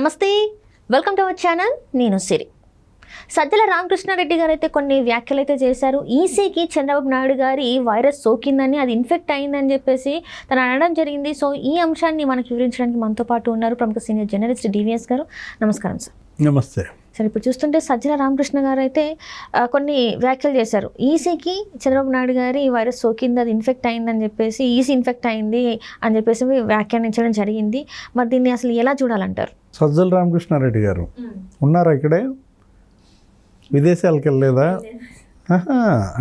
నమస్తే, welcome to our channel. నేను సిరి. సజ్జల రామకృష్ణారెడ్డి గారు అయితే కొన్ని వ్యాఖ్యలు అయితే చేశారు. ఈసీకి చంద్రబాబు నాయుడు గారి వైరస్ సోకిందని, అది ఇన్ఫెక్ట్ అయిందని చెప్పేసి తను అనడం జరిగింది. సో ఈ అంశాన్ని మనకు వివరించడానికి మనతో పాటు ఉన్నారు ప్రముఖ సీనియర్ జర్నలిస్ట్ డివిఎస్ గారు. నమస్కారం సార్. నమస్తే. సరే, ఇప్పుడు చూస్తుంటే సజ్జల రామకృష్ణ గారు అయితే కొన్ని వ్యాఖ్యలు చేశారు. ఈసీకి చంద్రబాబు నాయుడు గారి వైరస్ సోకింది, అది ఇన్ఫెక్ట్ అయిందని చెప్పేసి, ఈసీ ఇన్ఫెక్ట్ అయింది అని చెప్పేసి వ్యాఖ్యానించడం జరిగింది. మరి దీన్ని అసలు ఎలా చూడాలంటారు? సజ్జల రామకృష్ణారెడ్డి గారు ఉన్నారా ఇక్కడే? విదేశాలకు వెళ్ళలేదా?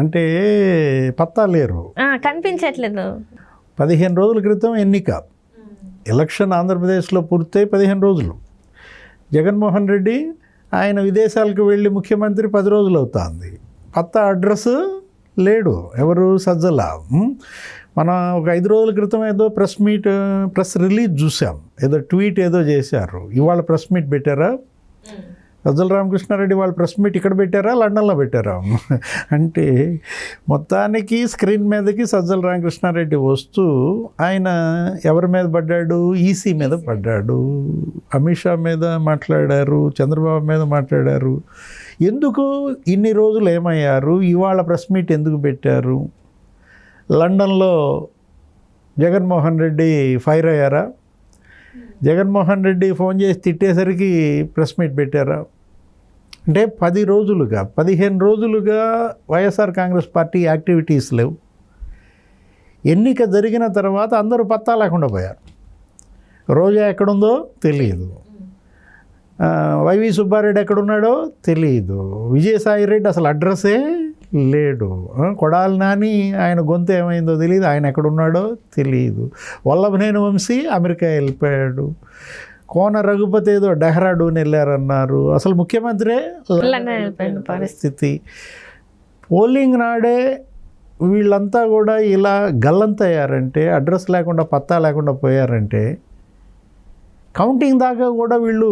అంటే పత్తా లేరు, కనిపించట్లేదు. 15 రోజుల క్రితం ఎన్నిక, ఎలక్షన్ ఆంధ్రప్రదేశ్లో పూర్తయి 15 రోజులు. జగన్మోహన్ రెడ్డి ఆయన విదేశాలకు వెళ్ళి ముఖ్యమంత్రి 10 రోజులు అవుతుంది. పత్తా అడ్రస్ లేడు. ఎవరు? సజ్జల. మన ఒక 5 రోజుల క్రితం ఏదో ప్రెస్ రిలీజ్ చూసాం, ఏదో ట్వీట్ ఏదో చేశారు. ఇవాళ ప్రెస్ మీట్ పెట్టారా? సజ్జల రామకృష్ణారెడ్డి వాళ్ళు ప్రెస్ మీట్ ఇక్కడ పెట్టారా, లండన్లో పెట్టారా? అంటే మొత్తానికి స్క్రీన్ మీదకి సజ్జల రామకృష్ణారెడ్డి వస్తూ ఆయన ఎవరి మీద పడ్డాడు? ఈసీ మీద పడ్డాడు. అమిత్ షా మీద మాట్లాడారు, చంద్రబాబు మీద మాట్లాడారు. ఎందుకు ఇన్ని రోజులు ఏమయ్యారు? ఇవాళ ప్రెస్ మీట్ ఎందుకు పెట్టారు? లండన్లో జగన్మోహన్ రెడ్డి ఫైర్ అయ్యారా? జగన్మోహన్ రెడ్డి ఫోన్ చేసి తిట్టేసరికి ప్రెస్ మీట్ పెట్టారా? అంటే 10 రోజులుగా 15 రోజులుగా వైఎస్ఆర్ కాంగ్రెస్ పార్టీ యాక్టివిటీస్ లేవు. ఎన్నిక జరిగిన తర్వాత అందరూ పత్తా లేకుండా పోయారు. రోజా ఎక్కడుందో తెలియదు, వైవి సుబ్బారెడ్డి ఎక్కడున్నాడో తెలియదు, విజయసాయి రెడ్డి అసలు అడ్రస్సే లేడు, కొడాలి నాని ఆయన గొంతు ఏమైందో తెలియదు, ఆయన ఎక్కడున్నాడో తెలియదు, వల్లభనేని వంశీ అమెరికా వెళ్ళిపోయాడు, కోన రఘుపతి ఏదో డెహ్రాడూన్ వెళ్ళారన్నారు, అసలు ముఖ్యమంత్రే పరిస్థితి. పోలింగ్ నాడే వీళ్ళంతా కూడా ఇలా గల్లంతయ్యారంటే, అడ్రస్ లేకుండా పత్తా లేకుండా పోయారంటే, కౌంటింగ్ దాకా కూడా వీళ్ళు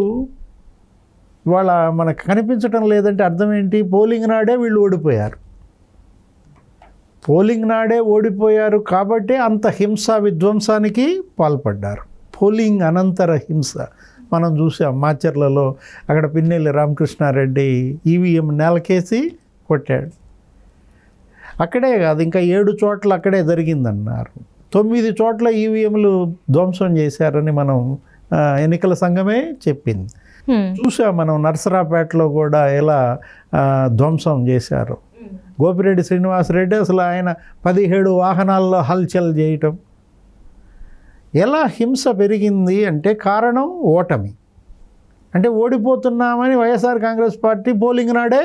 వాళ్ళ మనకు కనిపించడం లేదంటే అర్థం ఏంటి? పోలింగ్ నాడే వీళ్ళు ఓడిపోయారు. పోలింగ్ నాడే ఓడిపోయారు కాబట్టి అంత హింస విధ్వంసానికి పాల్పడ్డారు. పోలింగ్ అనంతర హింస మనం చూసాం మాచర్లలో. అక్కడ పిన్నెల్లి రామకృష్ణారెడ్డి ఈవీఎం నేలకేసి కొట్టాడు. అక్కడే కాదు, ఇంకా 7 చోట్ల అక్కడే జరిగిందన్నారు. 9 చోట్ల ఈవీఎంలు ధ్వంసం చేశారని మనం ఎన్నికల సంఘమే చెప్పింది. చూసాం మనం నర్సరాపేటలో కూడా ఎలా ధ్వంసం చేశారు. గోపిరెడ్డి శ్రీనివాసరెడ్డి అసలు ఆయన 17 వాహనాల్లో హల్చల్ చేయటం. ఎలా హింస పెరిగింది అంటే కారణం ఓటమి. అంటే ఓడిపోతున్నామని వైఎస్ఆర్ కాంగ్రెస్ పార్టీ పోలింగ్ నాడే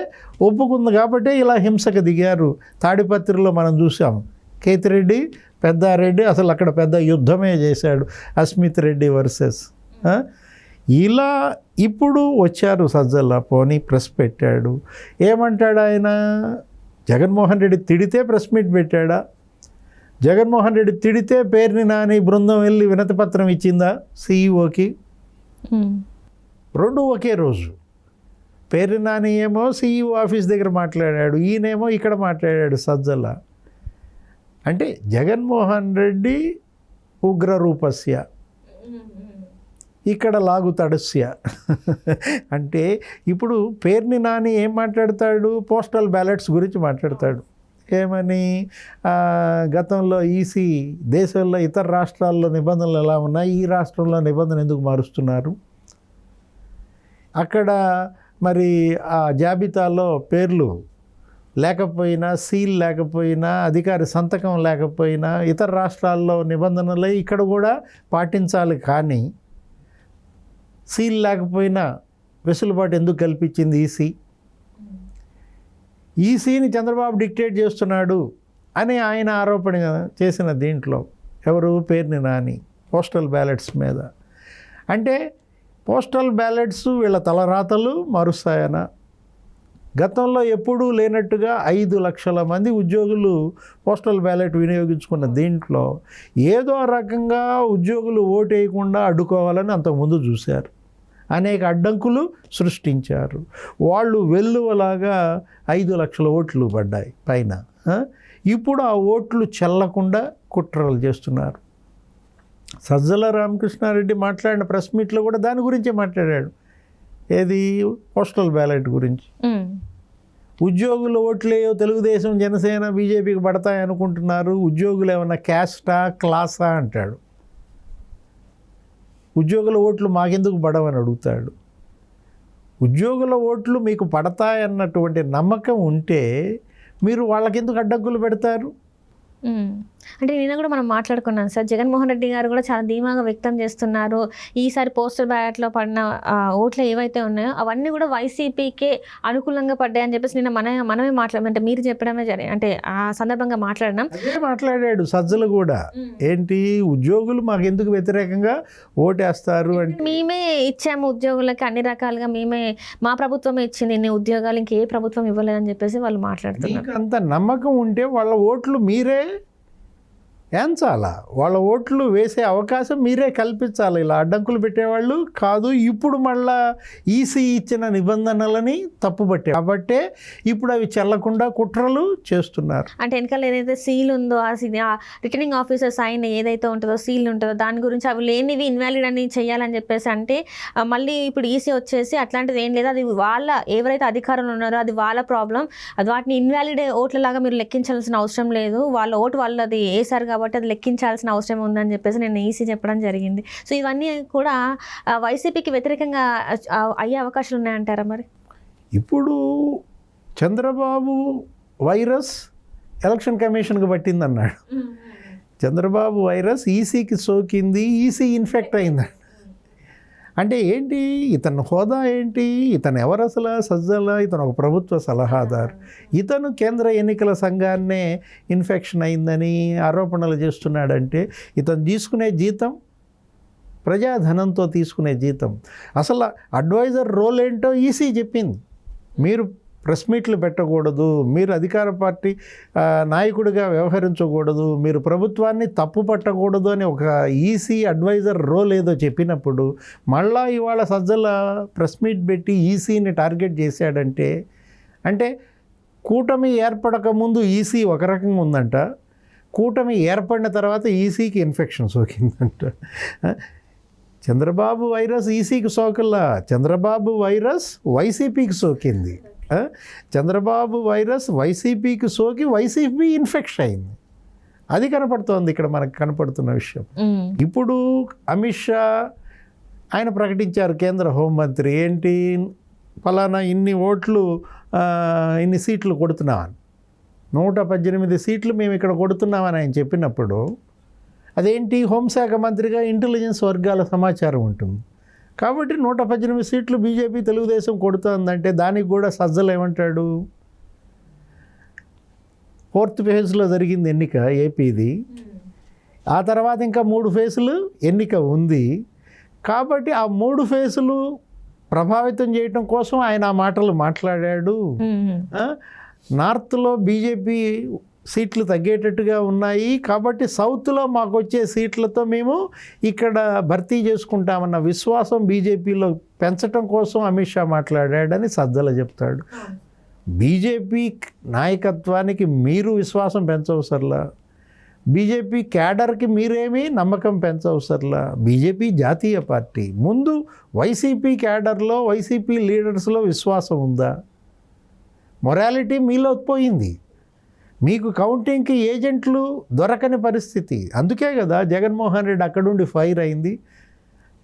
ఒప్పుకుంది కాబట్టి ఇలా హింసకు దిగారు. తాడిపత్రిలో మనం చూసాం, కేతిరెడ్డి పెద్దారెడ్డి అసలు అక్కడ పెద్ద యుద్ధమే చేశాడు, అస్మిత్ రెడ్డి వర్సెస్. ఇలా ఇప్పుడు వచ్చారు సజ్జల, పోనీ ప్రెస్ పెట్టాడు. ఏమంటాడు ఆయన? జగన్మోహన్ రెడ్డి తిడితే ప్రెస్ మీట్ పెట్టాడా? జగన్మోహన్ రెడ్డి తిడితే పేర్ని నాని బృందం వెళ్ళి వినతి పత్రం ఇచ్చిందా సీఈఓకి? 2 ఒకే రోజు. పేర్ని నాని ఏమో సీఈఓ ఆఫీస్ దగ్గర మాట్లాడాడు, ఈయనేమో ఇక్కడ మాట్లాడాడు సజ్జల. అంటే జగన్మోహన్ రెడ్డి ఉగ్రరూపస్య, ఇక్కడ లాగుతడస్య. అంటే ఇప్పుడు పేర్ని నాని ఏం మాట్లాడతాడు? పోస్టల్ బ్యాలెట్స్ గురించి మాట్లాడతాడు. ఏమని? గతంలో ఈసీ దేశంలో ఇతర రాష్ట్రాల్లో నిబంధనలు ఎలా ఉన్నాయి, ఈ రాష్ట్రంలో నిబంధన ఎందుకు మారుస్తున్నారు, అక్కడ మరి ఆ జాబితాలో పేర్లు లేకపోయినా, సీల్ లేకపోయినా, అధికారి సంతకం లేకపోయినా ఇతర రాష్ట్రాల్లో నిబంధనలే ఇక్కడ కూడా పాటించాలి. కానీ సీల్ లేకపోయినా వెసులుబాటు ఎందుకు కల్పించింది ఈసీ? ఈసీని చంద్రబాబు డిక్టేట్ చేస్తున్నాడు అని ఆయన ఆరోపణ చేసిన దీంట్లో ఎవరు? పేర్ని నాని పోస్టల్ బ్యాలెట్స్ మీద. అంటే పోస్టల్ బ్యాలెట్స్ వీళ్ళ తలరాతలు మారుస్తాయనా? గతంలో ఎప్పుడూ లేనట్టుగా 5 లక్షల మంది ఉద్యోగులు పోస్టల్ బ్యాలెట్ వినియోగించుకున్న దీంట్లో ఏదో రకంగా ఉద్యోగులు ఓటు వేయకుండా అడ్డుకోవాలని అంతకుముందు చూశారు. అనేక అడ్డంకులు సృష్టించారు. వాళ్ళు వెల్లువలాగా 5 లక్షల ఓట్లు పడ్డాయి పైన. ఇప్పుడు ఆ ఓట్లు చెల్లకుండా కుట్రలు చేస్తున్నారు. సజ్జల రామకృష్ణారెడ్డి మాట్లాడిన ప్రెస్ మీట్లో కూడా దాని గురించే మాట్లాడాడు. ఏది పోస్టల్ బ్యాలెట్ గురించి. ఉద్యోగుల ఓట్లేయో తెలుగుదేశం జనసేన బీజేపీకి పడతాయి అనుకుంటున్నారు, ఉద్యోగులు ఏమన్నా క్యాస్టా క్లాసా అంటాడు. ఉద్యోగుల ఓట్లు మాకెందుకు పడవని అడుగుతాడు. ఉద్యోగుల ఓట్లు మీకు పడతాయన్నటువంటి నమ్మకం ఉంటే మీరు వాళ్ళకెందుకు అడ్డంకులు పెడతారు? అంటే నిన్న కూడా మనం మాట్లాడుకున్నాం సార్, జగన్మోహన్ రెడ్డి గారు కూడా చాలా ధీమాగా వ్యక్తం చేస్తున్నారు. ఈసారి పోస్టల్ బ్యాలెట్లో పడిన ఓట్లు ఏవైతే ఉన్నాయో అవన్నీ కూడా వైసీపీకే అనుకూలంగా పడ్డాయని చెప్పేసి నిన్న మనమే మాట్లాడమంటే మీరు చెప్పడమే అంటే ఆ సందర్భంగా మాట్లాడినాం. అదే మాట్లాడాడు సజ్జలు కూడా. ఏంటి ఉద్యోగులు మాకు ఎందుకు వ్యతిరేకంగా ఓటేస్తారు అంటే, మేమే ఇచ్చాము ఉద్యోగులకి అన్ని రకాలుగా, మేమే మా ప్రభుత్వమే ఇచ్చింది ఇన్ని ఉద్యోగాలు, ఇంకే ప్రభుత్వం ఇవ్వలేదని చెప్పేసి వాళ్ళు మాట్లాడుతున్నారు. మీకు అంత నమ్మకం ఉంటే వాళ్ళ ఓట్లు మీరే ఏంచాలా, వాళ్ళ ఓట్లు వేసే అవకాశం మీరే కల్పించాలి. ఇలా అడ్డంకులు పెట్టేవాళ్ళు కాదు. ఇప్పుడు మళ్ళా ఈసీ ఇచ్చిన నిబంధనలని తప్పుపట్టే కాబట్టే ఇప్పుడు అవి చెల్లకుండా కుట్రలు చేస్తున్నారు. అంటే వెనకాల ఏదైతే సీల్ ఉందో ఆ రిటర్నింగ్ ఆఫీసర్ సైన్ ఏదైతే ఉంటుందో సీల్ ఉంటుందో దాని గురించి అవి లేనివి ఇన్వాలిడ్ అని చేయాలని చెప్పేసి అంటే మళ్ళీ ఇప్పుడు ఈసీ వచ్చేసి అట్లాంటిది ఏం లేదు, అది వాళ్ళ ఎవరైతే అధికారులు ఉన్నారో అది వాళ్ళ ప్రాబ్లం, అది వాటిని ఇన్వాలిడ్ ఓట్లలాగా మీరు లెక్కించాల్సిన అవసరం లేదు, వాళ్ళ ఓటు వాళ్ళది వేసారు కాబట్టి అది లెక్కించాల్సిన అవసరం ఉందని చెప్పేసి నేను ఈసీ చెప్పడం జరిగింది. సో ఇవన్నీ కూడా వైసీపీకి వ్యతిరేకంగా అయ్యే అవకాశాలు ఉన్నాయంటారా మరి? ఇప్పుడు చంద్రబాబు వైరస్ ఎలక్షన్ కమిషన్కి పట్టిందన్నాడు. చంద్రబాబు వైరస్ ఈసీకి సోకింది, ఈసీ ఇన్ఫెక్ట్ అయిందండి. అంటే ఏంటి, ఇతని హోదా ఏంటి, ఇతను ఎవరు అసలు? సజ్జల ఇతను ఒక ప్రభుత్వ సలహాదారు. ఇతను కేంద్ర ఎన్నికల సంఘాన్నే ఇన్ఫెక్షన్ అయిందని ఆరోపణలు చేస్తున్నాడంటే ఇతను తీసుకునే జీతం ప్రజాధనంతో తీసుకునే జీతం. అసలు అడ్వైజర్ రోల్ ఏంటో ఈసీ చెప్పింది. మీరు ప్రెస్ మీట్లు పెట్టకూడదు, మీరు అధికార పార్టీ నాయకుడిగా వ్యవహరించకూడదు, మీరు ప్రభుత్వాన్ని తప్పు పట్టకూడదు అని ఒక ఈసీ అడ్వైజర్ రోల్ ఏదో చెప్పినప్పుడు మళ్ళా ఇవాళ సజ్జల ప్రెస్ మీట్ పెట్టి ఈసీని టార్గెట్ చేశాడంటే, అంటే కూటమి ఏర్పడక ముందు ఈసీ ఒక రకంగా ఉందంట, కూటమి ఏర్పడిన తర్వాత ఈసీకి ఇన్ఫెక్షన్ సోకిందంట. చంద్రబాబు వైరస్ ఈసీకి సోకల్లా, చంద్రబాబు వైరస్ వైసీపీకి సోకింది. చంద్రబాబు వైరస్ వైసీపీకి సోకి వైసీపీ ఇన్ఫెక్షన్ అయింది. అది కనపడుతోంది ఇక్కడ మనకు కనపడుతున్న విషయం. ఇప్పుడు అమిత్ షా ఆయన ప్రకటించారు, కేంద్ర హోంమంత్రి, ఏంటి ఫలానా ఇన్ని ఓట్లు ఇన్ని సీట్లు కొడుతున్నామని, 118 సీట్లు మేము ఇక్కడ కొడుతున్నామని ఆయన చెప్పినప్పుడు అదేంటి, హోంశాఖ మంత్రిగా ఇంటెలిజెన్స్ వర్గాల సమాచారం ఉంటుంది కాబట్టి 118 సీట్లు బీజేపీ తెలుగుదేశం కొడుతుందంటే దానికి కూడా సజ్జలు ఏమంటాడు, 4th ఫేజ్లో జరిగింది ఎన్నిక ఏపీది, ఆ తర్వాత ఇంకా 3 ఫేజులు ఎన్నిక ఉంది కాబట్టి ఆ 3 ఫేజులు ప్రభావితం చేయటం కోసం ఆయన ఆ మాటలు మాట్లాడాడు. నార్త్లో బీజేపీ సీట్లు తగ్గేటట్టుగా ఉన్నాయి కాబట్టి సౌత్లో మాకు వచ్చే సీట్లతో మేము ఇక్కడ భర్తీ చేసుకుంటామన్న విశ్వాసం బీజేపీలో పెంచడం కోసం అమిత్ షా మాట్లాడాడని సజ్జల చెప్తాడు. బీజేపీ నాయకత్వానికి మీరు విశ్వాసం పెంచవసరలా, బీజేపీ క్యాడర్కి మీరేమీ నమ్మకం పెంచవసరలా. బీజేపీ జాతీయ పార్టీ, ముందు వైసీపీ క్యాడర్లో వైసీపీ లీడర్స్లో విశ్వాసం ఉందా? మొరాలిటీ మీలో పోయింది. మీకు కౌంటింగ్కి ఏజెంట్లు దొరకని పరిస్థితి. అందుకే కదా జగన్మోహన్ రెడ్డి అక్కడుండి ఫైర్ అయింది.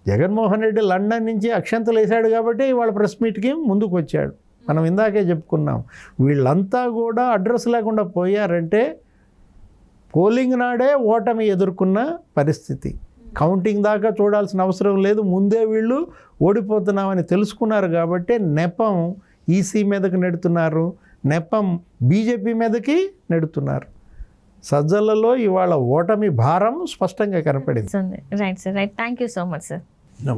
జగన్మోహన్ రెడ్డి లండన్ నుంచి అక్షంతలు వేశాడు కాబట్టి ఇవాళ ప్రెస్ మీట్కి ముందుకు వచ్చాడు. మనం ఇందాకే చెప్పుకున్నాం, వీళ్ళంతా కూడా అడ్రస్ లేకుండా పోయారంటే పోలింగ్ నాడే ఓటమి ఎదుర్కొన్న పరిస్థితి. కౌంటింగ్ దాకా చూడాల్సిన అవసరం లేదు, ముందే వీళ్ళు ఓడిపోతున్నామని తెలుసుకున్నారు కాబట్టి నెపం ఈసీ మీదకి నెడుతున్నారు, నెపం బీజేపీ మీదకి నెడుతున్నారు. సజ్జలలో ఇవాళ ఓటమి భారం స్పష్టంగా కనపడింది. Right sir, right. Thank you so much sir. నమస్తే.